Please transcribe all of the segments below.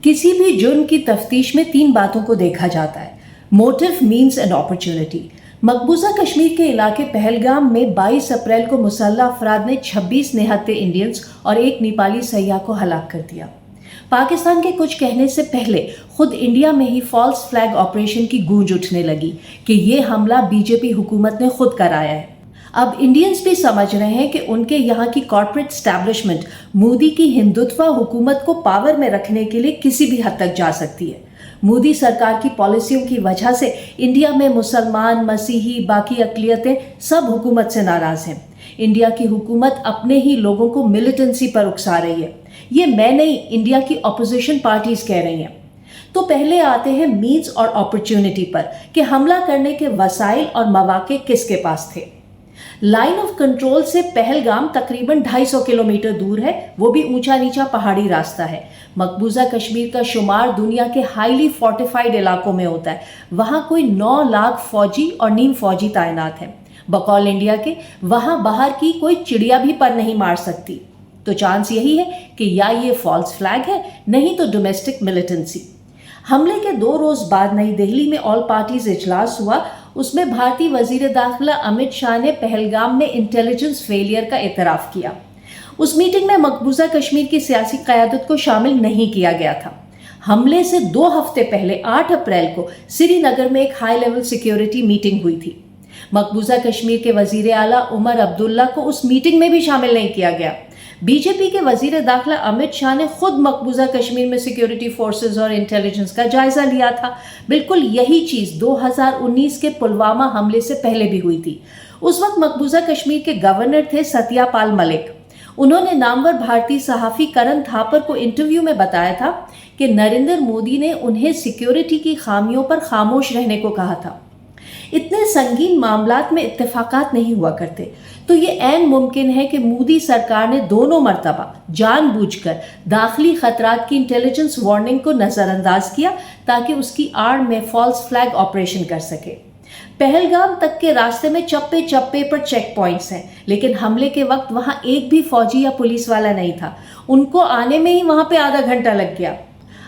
किसी भी जुर्म की तफ्तीश में 3 बातों को देखा जाता है: मोटिव, मीन्स एंड अपॉर्चुनिटी। मकबूजा कश्मीर के इलाके पहलगाम में 22 अप्रैल को मुसल्लह अफराद ने 26 निहत्थे इंडियंस और एक नेपाली सयाह को हलाक कर दिया। पाकिस्तान के कुछ कहने से पहले खुद इंडिया में ही फॉल्स फ्लैग ऑपरेशन की गूंज उठने लगी कि ये हमला बीजेपी हुकूमत ने खुद कराया है। अब इंडियंस भी समझ रहे हैं कि उनके यहाँ की कॉर्पोरेट स्टैब्लिशमेंट मोदी की हिंदुत्व हुकूमत को पावर में रखने के लिए किसी भी हद तक जा सकती है। मोदी सरकार की पॉलिसियों की वजह से इंडिया में मुसलमान, मसीही, बाकी अक़लियतें सब हुकूमत से नाराज हैं। इंडिया की हुकूमत अपने ही लोगों को मिलिटेंसी पर उकसा रही है। ये मैं नहीं, इंडिया की अपोजिशन पार्टीज कह रही हैं। तो पहले आते हैं मीन्स और अपॉर्चुनिटी पर कि हमला करने के वसाइल और मौके किसके पास थे। लाइन ऑफ कंट्रोल से पहलगाम तकरीबन 250 किलोमीटर दूर है, वो भी ऊंचा नीचा पहाड़ी रास्ता है। मकबूजा कश्मीर का शुमार दुनिया के हाईली फोर्टिफाइड इलाकों में होता है। वहाँ कोई 9 लाख फौजी और नीम फौजी तैनात हैं। बकौल इंडिया के वहाँ बाहर की कोई चिड़िया भी पर नहीं मार सकती। तो चांस यही है कि या ये फॉल्स फ्लैग है, नहीं तो डोमेस्टिक मिलिटेंसी। हमले के 2 रोज बाद नई दिल्ली में ऑल पार्टीज इजलास हुआ। उसमें भारतीय वजीर दाखिला अमित शाह ने पहलगाम में इंटेलिजेंस फेलियर का एतराफ़ किया। उस मीटिंग में मकबूजा कश्मीर की सियासी क़यादत को शामिल नहीं किया गया था। हमले से 2 हफ्ते पहले 8 अप्रैल को श्रीनगर में एक हाई लेवल सिक्योरिटी मीटिंग हुई थी। मकबूजा कश्मीर के वजीर आला उमर अब्दुल्ला को उस मीटिंग में भी शामिल नहीं किया गया। बीजेपी के वजीर दाखिला अमित शाह ने खुद मकबूजा कश्मीर में सिक्योरिटी फोर्सेस और इंटेलिजेंस का जायजा लिया था। बिल्कुल यही चीज़ 2019 के पुलवामा हमले से पहले भी हुई थी। उस वक्त मकबूजा कश्मीर के गवर्नर थे सत्यापाल मलिक। उन्होंने नामवर भारतीय सहाफ़ी करण थापर को इंटरव्यू में बताया था कि नरेंद्र मोदी ने उन्हें सिक्योरिटी की खामियों पर खामोश रहने को कहा था। इतने संगीन मामलात में इत्तेफाकात नहीं हुआ करते, तो ये ऐन मुमकिन है कि मोदी सरकार ने दोनों मर्तबा जानबूझकर दाखिली खतरात की इंटेलिजेंस वार्निंग को नज़रअंदाज किया ताकि उसकी आड़ में फॉल्स फ्लैग ऑपरेशन कर सके। पहलगाम तक के रास्ते में चप्पे चप्पे पर चेक पॉइंट्स हैं, लेकिन हमले के वक्त वहाँ एक भी फौजी या पुलिस वाला नहीं था। उनको आने में ही वहाँ पे आधा घंटा लग गया।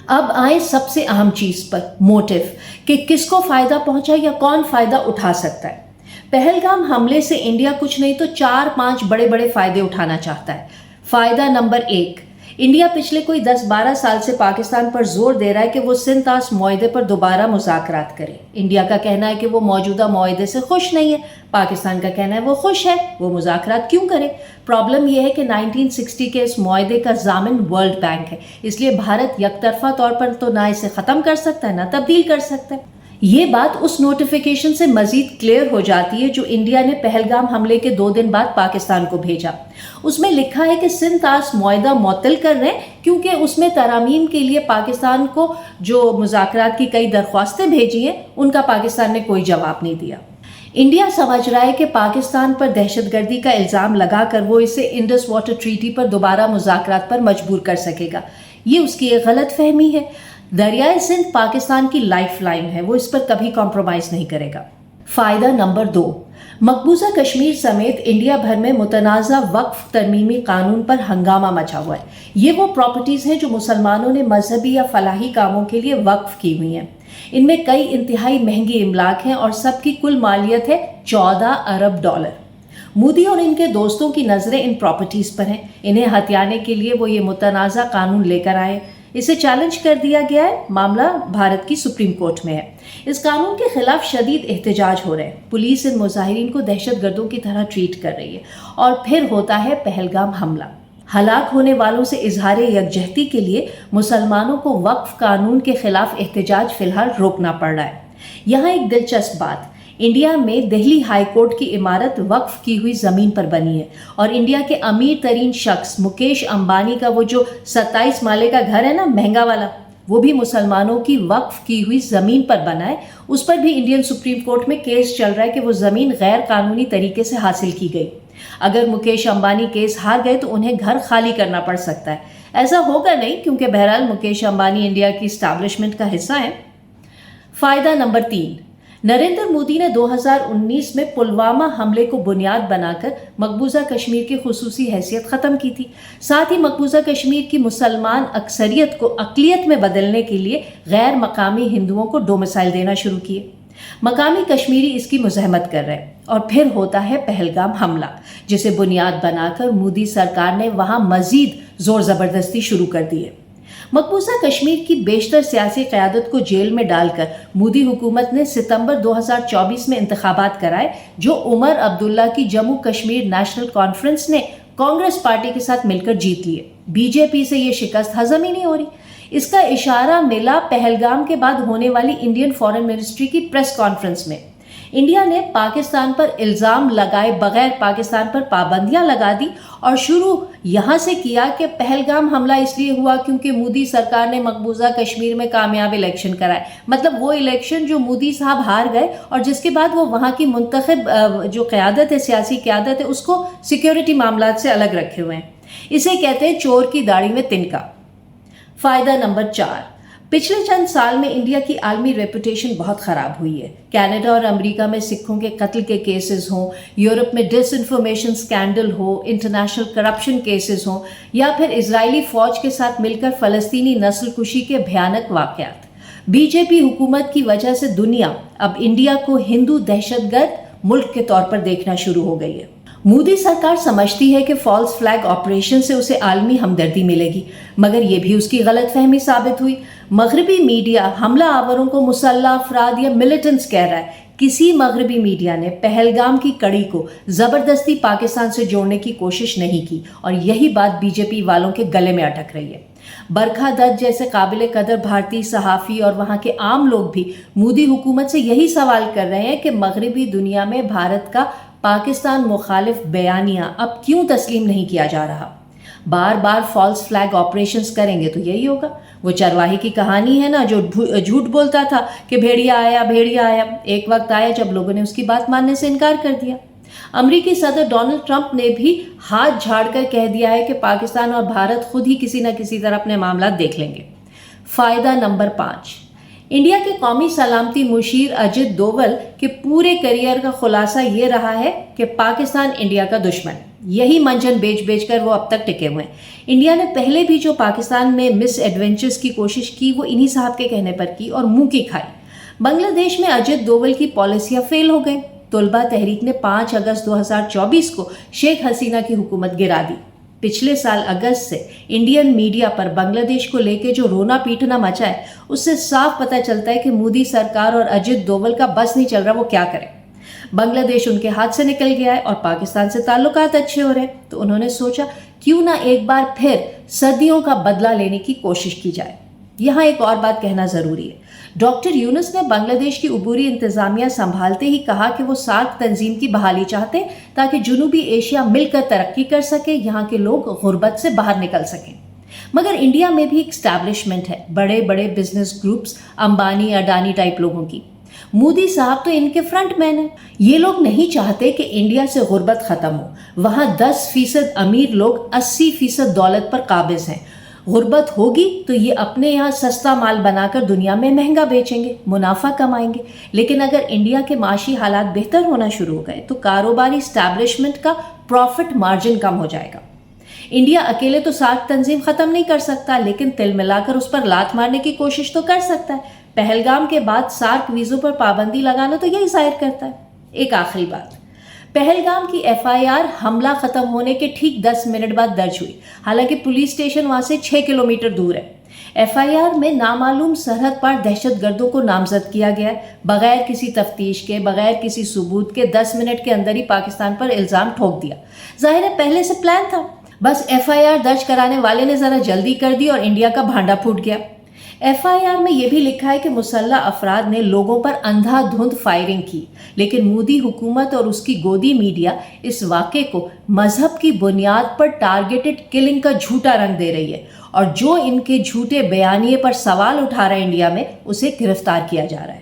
अब आए सबसे अहम चीज़ पर, मोटिव, कि किसको फ़ायदा पहुंचा या कौन फ़ायदा उठा सकता है। पहलगाम हमले से इंडिया कुछ नहीं तो 4-5 बड़े बड़े फ़ायदे उठाना चाहता है। फ़ायदा नंबर 1, इंडिया पिछले कोई 10-12 साल से पाकिस्तान पर जोर दे रहा है कि वो सिंध तास मुआहदे पर दोबारा मुज़ाकरात करे। इंडिया का कहना है कि वो मौजूदा मुआहदे से खुश नहीं है, पाकिस्तान का कहना है वो खुश है, वो मुज़ाकरात क्यों करे। प्रॉब्लम यह है कि 1960 के इस मुआहदे का ज़ामिन वर्ल्ड बैंक है, इसलिए भारत यकतरफा तौर पर तो ना इसे ख़त्म कर सकता है ना तब्दील कर सकता है। ये बात उस नोटिफिकेशन से मजीद क्लियर हो जाती है जो इंडिया ने पहलगाम हमले के 2 दिन बाद पाकिस्तान को भेजा। उसमें लिखा है कि सिंध तास मुआहदा मुअत्तल कर रहे हैं क्योंकि उसमें तरामीम के लिए पाकिस्तान को जो मुज़ाकरात की कई दरख्वास्तें भेजी हैं उनका पाकिस्तान ने कोई जवाब नहीं दिया। इंडिया समझ रहा है कि पाकिस्तान पर दहशतगर्दी का इल्ज़ाम लगाकर वो इसे इंडस वाटर ट्रीटी पर दोबारा मुज़ाकरात पर मजबूर कर सकेगा। ये उसकी एक गलत फहमी है। दरियाए सिंध पाकिस्तान की लाइफ लाइन है, वो इस पर कभी कॉम्प्रोमाइज़ नहीं करेगा। फ़ायदा नंबर 2, मकबूजा कश्मीर समेत इंडिया भर में मुतनाज़ा वक्फ तरमीमी कानून पर हंगामा मचा हुआ है। ये वो प्रॉपर्टीज़ हैं जो मुसलमानों ने मजहबी या फलाही कामों के लिए वक्फ की हुई हैं। इनमें कई इंतहाई महंगी इमलाक हैं और सबकी कुल मालियत है $14 अरब। मोदी और इनके दोस्तों की नज़रें इन प्रॉपर्टीज़ पर हैं। इन्हें हथियाने के लिए वो ये मुतनाज़ा कानून लेकर आए। इसे चैलेंज कर दिया गया है। मामला भारत की सुप्रीम कोर्ट में है। इस कानून के खिलाफ शदीद एहतजाज हो रहे हैं। पुलिस इन मुजाहिरीन को दहशतगर्दों की तरह ट्रीट कर रही है। और फिर होता है पहलगाम हमला। हलाक होने वालों से इजहार यकजहती के लिए मुसलमानों को वक्फ कानून के खिलाफ एहतजाज फिलहाल रोकना पड़ रहा है। यहाँ एक दिलचस्प बात, इंडिया में दिल्ली हाई कोर्ट की इमारत वक्फ की हुई ज़मीन पर बनी है और इंडिया के अमीर तरीन शख्स मुकेश अंबानी का वो जो 27 माले का घर है ना, महंगा वाला, वो भी मुसलमानों की वक्फ की हुई ज़मीन पर बना है। उस पर भी इंडियन सुप्रीम कोर्ट में केस चल रहा है कि वो ज़मीन गैर कानूनी तरीके से हासिल की गई। अगर मुकेश अंबानी केस हार गए तो उन्हें घर खाली करना पड़ सकता है। ऐसा होगा नहीं क्योंकि बहरहाल मुकेश अंबानी इंडिया की इस्टेब्लिशमेंट का हिस्सा है। फ़ायदा नंबर 3, नरेंद्र मोदी ने 2019 में पुलवामा हमले को बुनियाद बनाकर मकबूजा कश्मीर की खुसूसी हैसियत ख़त्म की थी। साथ ही मकबूजा कश्मीर की मुसलमान अक्सरियत को अक़लियत में बदलने के लिए गैर मकामी हिंदुओं को डोमिसाइल देना शुरू किए। मकामी कश्मीरी इसकी मुज़ाहमत कर रहे हैं और फिर होता है पहलगाम हमला, जिसे बुनियाद बनाकर मोदी सरकार ने वहां मजीद जोर ज़बरदस्ती शुरू कर दी है। मकबूजा कश्मीर की बेशतर सियासी क़यादत को जेल में डालकर मोदी हुकूमत ने सितंबर 2024 में इंतखाबात कराए, जो उमर अब्दुल्ला की जम्मू कश्मीर नेशनल कॉन्फ्रेंस ने कांग्रेस पार्टी के साथ मिलकर जीत लिए। बीजेपी से ये शिकस्त हजम ही नहीं हो रही। इसका इशारा मिला पहलगाम के बाद होने वाली इंडियन फॉरेन मिनिस्ट्री की प्रेस कॉन्फ्रेंस में। इंडिया ने पाकिस्तान पर इल्ज़ाम लगाए बगैर पाकिस्तान पर पाबंदियां लगा दी और शुरू यहां से किया कि पहलगाम हमला इसलिए हुआ क्योंकि मोदी सरकार ने मकबूजा कश्मीर में कामयाब इलेक्शन कराए। मतलब वो इलेक्शन जो मोदी साहब हार गए और जिसके बाद वो वहां की मुंतखब जो क़यादत है, सियासी क़यादत है, उसको सिक्योरिटी मामलात से अलग रखे हुए हैं। इसे कहते हैं चोर की दाढ़ी में तिनका। फायदा नंबर 4, पिछले चंद साल में इंडिया की आलमी रेपुटेशन बहुत ख़राब हुई है। कनाडा और अमेरिका में सिखों के कत्ल के केसेस हों, यूरोप में डिसइंफॉर्मेशन स्कैंडल हो, इंटरनेशनल करप्शन केसेस हों, या फिर इजरायली फ़ौज के साथ मिलकर फ़लस्तीनी नस्ल कुशी के भयानक वाक़यात, बीजेपी हुकूमत की वजह से दुनिया अब इंडिया को हिंदू दहशतगर्द मुल्क के तौर पर देखना शुरू हो गई है। मोदी सरकार समझती है कि फॉल्स फ्लैग ऑपरेशन से उसे आलमी हमदर्दी मिलेगी, मगर यह भी उसकी गलतफहमी साबित हुई। मगरबी मीडिया हमला आवरों को मुसल्लह अफराद या मिलिटेंट्स कह रहा है। किसी मगरबी मीडिया ने पहलगाम की कड़ी को जबरदस्ती पाकिस्तान से जोड़ने की कोशिश नहीं की और यही बात बीजेपी वालों के गले में अटक रही है। बरखा दत्त जैसे काबिल कदर भारतीय सहाफ़ी और वहाँ के आम लोग भी मोदी हुकूमत से यही सवाल कर रहे हैं कि मगरबी दुनिया में भारत का पाकिस्तान मुखालिफ बयानियाँ अब क्यों तस्लीम नहीं किया जा रहा। बार बार फॉल्स फ्लैग ऑपरेशंस करेंगे तो यही होगा। वो चरवाही की कहानी है ना, जो झूठ बोलता था कि भेड़िया आया भेड़िया आया। एक वक्त आया जब लोगों ने उसकी बात मानने से इनकार कर दिया। अमेरिकी सदर डोनाल्ड ट्रंप ने भी हाथ झाड़कर कह दिया है कि पाकिस्तान और भारत खुद ही किसी न किसी तरह अपने मामला देख लेंगे। फायदा नंबर 5, इंडिया के कौमी सलामती मुशीर अजित डोवल के पूरे करियर का खुलासा ये रहा है कि पाकिस्तान इंडिया का दुश्मन। यही मंजन बेच बेच कर वो अब तक टिके हुए हैं। इंडिया ने पहले भी जो पाकिस्तान में मिस एडवेंचर्स की कोशिश की वो इन्हीं साहब के कहने पर की और मुंह की खाई। बांग्लादेश में अजित डोवल की पॉलिसियां फेल हो गई। तुलबा तहरीक ने 5 अगस्त 2024 को शेख हसीना की हुकूमत गिरा दी। पिछले साल अगस्त से इंडियन मीडिया पर बांग्लादेश को लेकर जो रोना पीटना मचा है, उससे साफ पता चलता है कि मोदी सरकार और अजित डोवल का बस नहीं चल रहा, वो क्या करें। बांग्लादेश उनके हाथ से निकल गया है और पाकिस्तान से ताल्लुकात अच्छे हो रहे हैं, तो उन्होंने सोचा क्यों ना एक बार फिर सदियों का बदला लेने की कोशिश की जाए। यहाँ एक और बात कहना ज़रूरी है। डॉक्टर यूनुस ने बांग्लादेश की उबूरी इंतज़ामिया संभालते ही कहा कि वो सार्क तंजीम की बहाली चाहते हैं ताकि जनूबी एशिया मिलकर तरक्की कर सके, यहाँ के लोग गुर्बत से बाहर निकल सकें। मगर इंडिया में भी एक स्टैब्लिशमेंट है, बड़े बड़े business groups, Ambani Adani type लोगों की। मोदी साहब तो इनके फ्रंट मैन है। ये लोग नहीं चाहते कि इंडिया से गुर्बत ख़त्म हो। वहाँ 10% अमीर लोग 80% दौलत पर काबिज हैं। गुर्बत होगी तो ये अपने यहाँ सस्ता माल बनाकर दुनिया में महंगा बेचेंगे, मुनाफा कमाएंगे। लेकिन अगर इंडिया के माशी हालात बेहतर होना शुरू हो गए तो कारोबारी इस्टेब्लिशमेंट का प्रॉफिट मार्जिन कम हो जाएगा। इंडिया अकेले तो सार्क तंजीम ख़त्म नहीं कर सकता, लेकिन तिल मिलाकर उस पर लात मारने की कोशिश तो कर सकता है। पहलगाम के बाद सार्क वीज़ों पर पाबंदी लगाना तो यही जाहिर करता है। एक आखिरी बात, पहलगाम की एफआईआर हमला खत्म होने के ठीक 10 मिनट बाद दर्ज हुई। हालांकि पुलिस स्टेशन वहां से 6 किलोमीटर दूर है। एफआईआर में नामालूम सरहद पार दहशतगर्दों को नामजद किया गया, बगैर किसी तफ्तीश के, बगैर किसी सबूत के 10 मिनट के अंदर ही पाकिस्तान पर इल्ज़ाम ठोक दिया। जाहिर है पहले से प्लान था, बस एफआईआर दर्ज कराने वाले ने ज़रा जल्दी कर दी और इंडिया का भांडा फूट गया। एफआईआर में यह भी लिखा है कि मुसल्लह अफराद ने लोगों पर अंधाधुंध फायरिंग की, लेकिन मोदी हुकूमत और उसकी गोदी मीडिया इस वाक़े को मजहब की बुनियाद पर टारगेटेड किलिंग का झूठा रंग दे रही है और जो इनके झूठे बयानिए पर सवाल उठा रहा है इंडिया में, उसे गिरफ्तार किया जा रहा है।